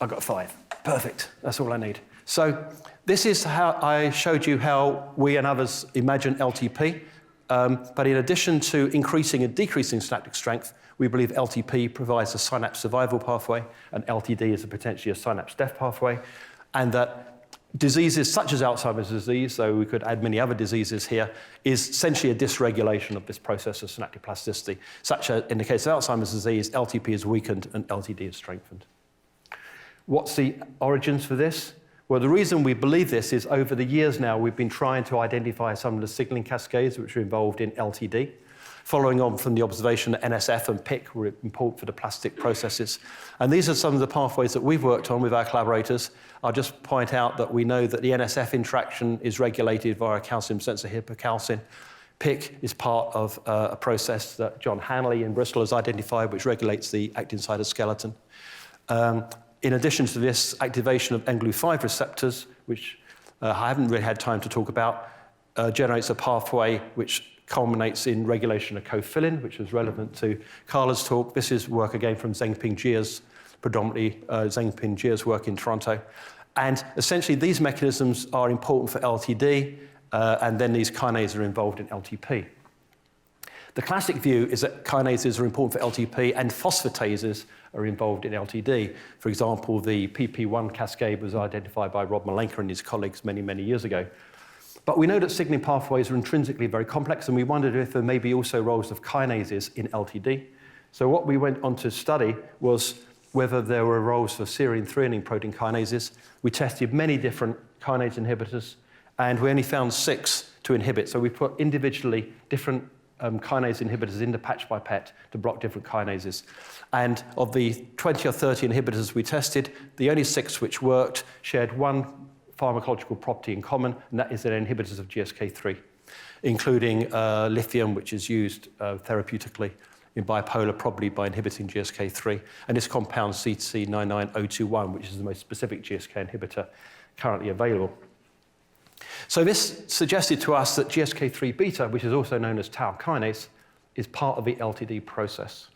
I've got 5. Perfect. That's all I need. So this is how I showed you how we and others imagine LTP. But in addition to increasing and decreasing synaptic strength, we believe LTP provides a synapse survival pathway, and LTD is potentially a synapse death pathway, and that diseases such as Alzheimer's disease, so we could add many other diseases here, is essentially a dysregulation of this process of synaptic plasticity, such as in the case of Alzheimer's disease, LTP is weakened and LTD is strengthened. What's the origins for this? Well, the reason we believe this is over the years now, we've been trying to identify some of the signaling cascades which are involved in LTD, following on from the observation that NSF and PIC were important for the plastic processes. And these are some of the pathways that we've worked on with our collaborators. I'll just point out that we know that the NSF interaction is regulated via calcium sensor hypocalcin. PIC is part of a process that John Hanley in Bristol has identified, which regulates the actin cytoskeleton. In addition to this, activation of mGlu5 receptors, which I haven't really had time to talk about, generates a pathway which culminates in regulation of cofilin, which is relevant to Carla's talk. This is work again from Zhengping Jia's, predominantly Zhengping Jia's work in Toronto. And essentially, these mechanisms are important for LTD, and then these kinases are involved in LTP. The classic view is that kinases are important for LTP and phosphatases are involved in LTD. For example, the PP1 cascade was identified by Rob Malenka and his colleagues many, many years ago. But we know that signaling pathways are intrinsically very complex, and we wondered if there may be also roles of kinases in LTD. So what we went on to study was whether there were roles for serine threonine protein kinases. We tested many different kinase inhibitors, and we only found 6 to inhibit. So we put individually different kinase inhibitors into patch pipette to block different kinases. And of the 20 or 30 inhibitors we tested, the only 6 which worked shared one pharmacological property in common, and that is they're inhibitors of GSK3, including lithium, which is used therapeutically in bipolar, probably by inhibiting GSK3, and this compound CC99021, which is the most specific GSK inhibitor currently available. So this suggested to us that GSK3 beta, which is also known as tau kinase, is part of the LTD process.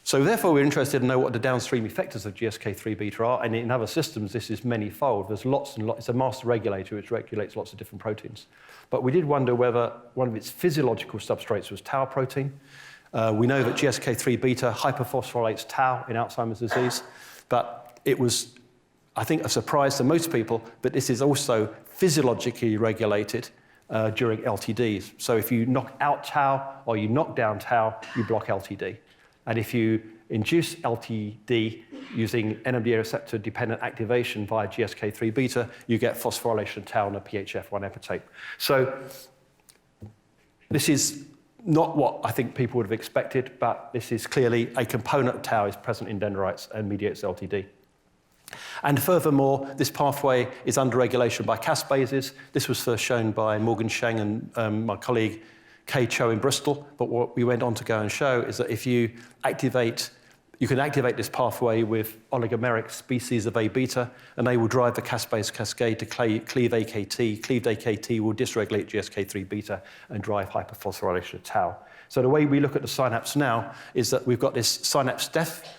So therefore, we're interested to know what the downstream effectors of GSK3 beta are, and in other systems, this is many-fold. There's lots and lots. It's a master regulator which regulates lots of different proteins. But we did wonder whether one of its physiological substrates was tau protein. We know that GSK3 beta hyperphosphorylates tau in Alzheimer's disease, but it was, I think, a surprise to most people, but this is also physiologically regulated during LTDs. So if you knock out tau or you knock down tau, you block LTD. And if you induce LTD using Nmda receptor-dependent activation via GSK3 beta, you get phosphorylation of tau on a PHF1 epitope. So this is not what I think people would have expected, but this is clearly a component of tau is present in dendrites and mediates LTD. And furthermore, this pathway is under regulation by caspases. This was first shown by Morgan Sheng and my colleague Kay Cho in Bristol. But what we went on to go and show is that if you can activate this pathway with oligomeric species of A-beta, and they will drive the caspase cascade to cleave AKT. Cleaved AKT will dysregulate GSK3 beta and drive hyperphosphorylation of tau. So the way we look at the synapse now is that we've got this synapse death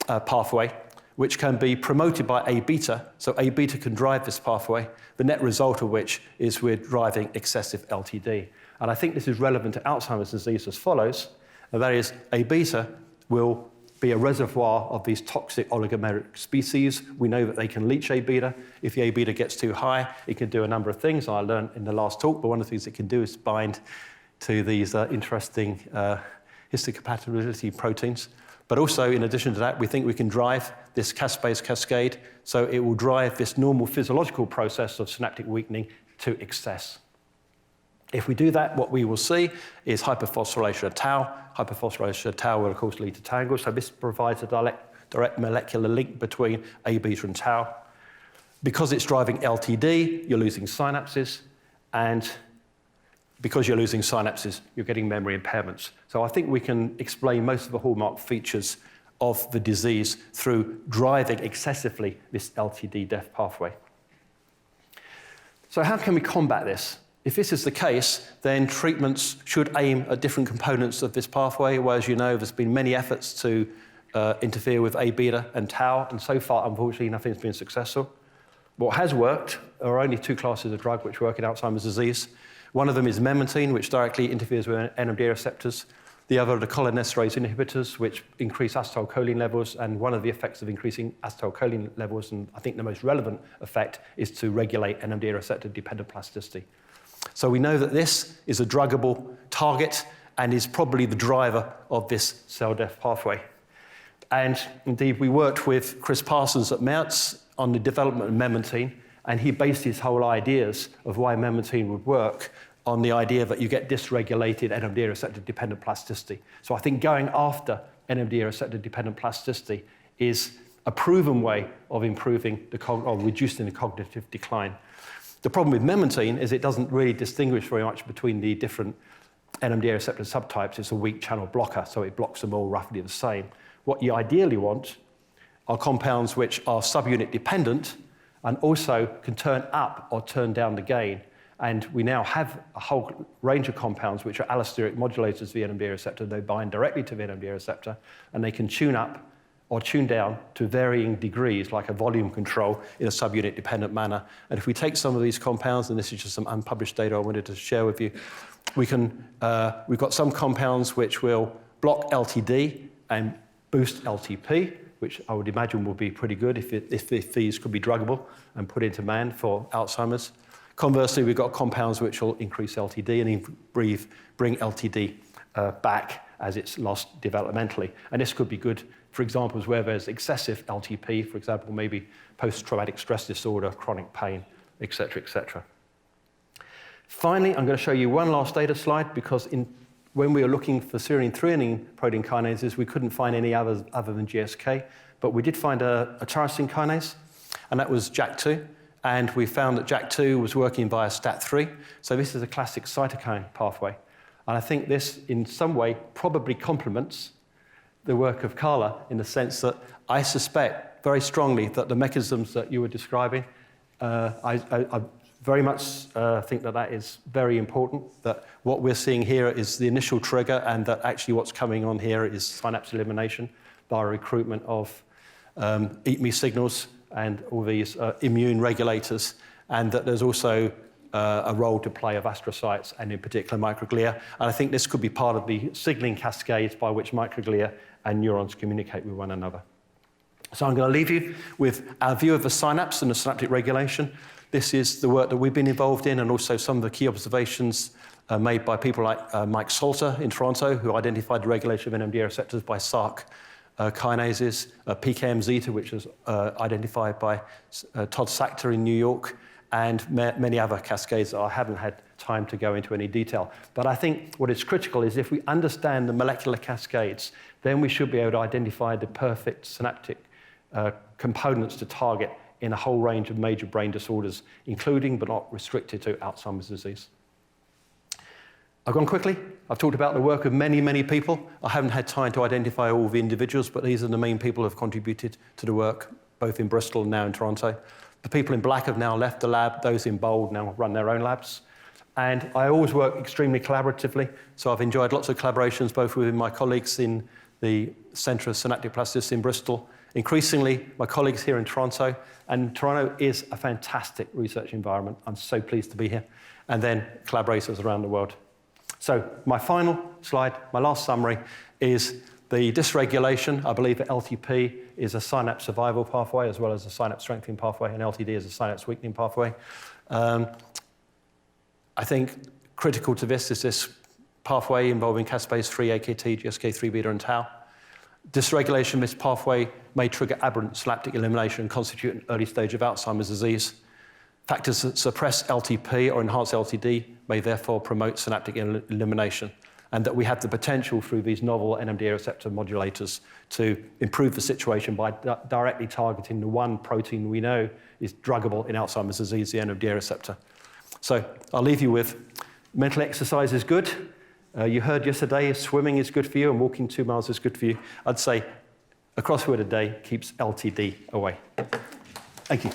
pathway, which can be promoted by A-beta. So A-beta can drive this pathway, the net result of which is we're driving excessive LTD. And I think this is relevant to Alzheimer's disease as follows, and that is A-beta will be a reservoir of these toxic oligomeric species. We know that they can leach A-beta. If the A-beta gets too high, it can do a number of things I learned in the last talk, but one of the things it can do is bind to these interesting histocompatibility proteins. But also, in addition to that, we think we can drive this caspase cascade, so it will drive this normal physiological process of synaptic weakening to excess. If we do that, what we will see is hyperphosphorylation of tau. Hyperphosphorylation of tau will, of course, lead to tangles, so this provides a direct molecular link between A-beta and tau. Because it's driving LTD, you're losing synapses, and because you're losing synapses, you're getting memory impairments. So I think we can explain most of the hallmark features of the disease through driving excessively this LTD death pathway. So how can we combat this? If this is the case, then treatments should aim at different components of this pathway, where, as you know, there's been many efforts to interfere with A-beta and tau, and so far, unfortunately, nothing's been successful. What has worked are only 2 classes of drug which work in Alzheimer's disease. One of them is memantine, which directly interferes with Nmda receptors. The other are the cholinesterase inhibitors, which increase acetylcholine levels, and one of the effects of increasing acetylcholine levels, and I think the most relevant effect, is to regulate Nmda receptor-dependent plasticity. So we know that this is a druggable target and is probably the driver of this cell death pathway. And indeed, we worked with Chris Parsons at Mounts on the development of memantine, and he based his whole ideas of why memantine would work on the idea that you get dysregulated Nmda receptor-dependent plasticity. So I think going after Nmda receptor-dependent plasticity is a proven way of improving or reducing the cognitive decline. The problem with memantine is it doesn't really distinguish very much between the different Nmda receptor subtypes. It's a weak channel blocker, so it blocks them all roughly the same. What you ideally want are compounds which are subunit dependent and also can turn up or turn down the gain. And we now have a whole range of compounds which are allosteric modulators of the NMDA receptor. They bind directly to the NMDA receptor, and they can tune up or tune down to varying degrees, like a volume control in a subunit dependent manner. And if we take some of these compounds, and this is just some unpublished data I wanted to share with you, we've got some compounds which will block LTD and boost LTP, which I would imagine will be pretty good if these could be druggable and put into man for Alzheimer's. Conversely, we've got compounds which will increase LTD and bring LTD back as it's lost developmentally. And this could be good for examples where there's excessive LTP, for example, maybe post-traumatic stress disorder, chronic pain, et cetera, et cetera. Finally, I'm going to show you one last data slide, because when we were looking for serine-threonine protein kinases, we couldn't find any other than GSK, but we did find a tyrosine kinase, and that was JAK2. And we found that JAK2 was working via STAT3. So this is a classic cytokine pathway. And I think this, in some way, probably complements the work of Carla in the sense that I suspect very strongly that the mechanisms that you were describing, I very much think that that is very important, that what we're seeing here is the initial trigger, and that actually what's coming on here is synapse elimination by recruitment of eat-me signals and all these immune regulators, and that there's also a role to play of astrocytes and in particular microglia. And I think this could be part of the signaling cascades by which microglia and neurons communicate with one another. So I'm going to leave you with our view of the synapse and the synaptic regulation. This is the work that we've been involved in, and also some of the key observations made by people like Mike Salter in Toronto, who identified the regulation of NMDA receptors by SRC kinases, PKM-zeta, which was identified by Todd Sachter in New York, and many other cascades that I haven't had time to go into any detail. But I think what is critical is if we understand the molecular cascades, then we should be able to identify the perfect synaptic components to target in a whole range of major brain disorders, including but not restricted to Alzheimer's disease. I've gone quickly. I've talked about the work of many, many people. I haven't had time to identify all the individuals, but these are the main people who have contributed to the work, both in Bristol and now in Toronto. The people in black have now left the lab. Those in bold now run their own labs. And I always work extremely collaboratively, so I've enjoyed lots of collaborations, both with my colleagues in the Centre of Synaptic Plasticity in Bristol, increasingly my colleagues here in Toronto, and Toronto is a fantastic research environment. I'm so pleased to be here. And then collaborators around the world. So my final slide, my last summary, is the dysregulation. I believe that LTP is a synapse survival pathway as well as a synapse strengthening pathway, and LTD is a synapse weakening pathway. I think critical to this is this pathway involving caspase 3, AKT, GSK3 beta, and tau. Dysregulation of this pathway may trigger aberrant synaptic elimination and constitute an early stage of Alzheimer's disease. Factors that suppress LTP or enhance LTD may therefore promote synaptic elimination, and that we have the potential through these novel NMDA receptor modulators to improve the situation by directly targeting the one protein we know is druggable in Alzheimer's disease, the NMDA receptor. So I'll leave you with mental exercise is good. You heard yesterday swimming is good for you and walking 2 miles is good for you. I'd say a crossword a day keeps LTD away. Thank you.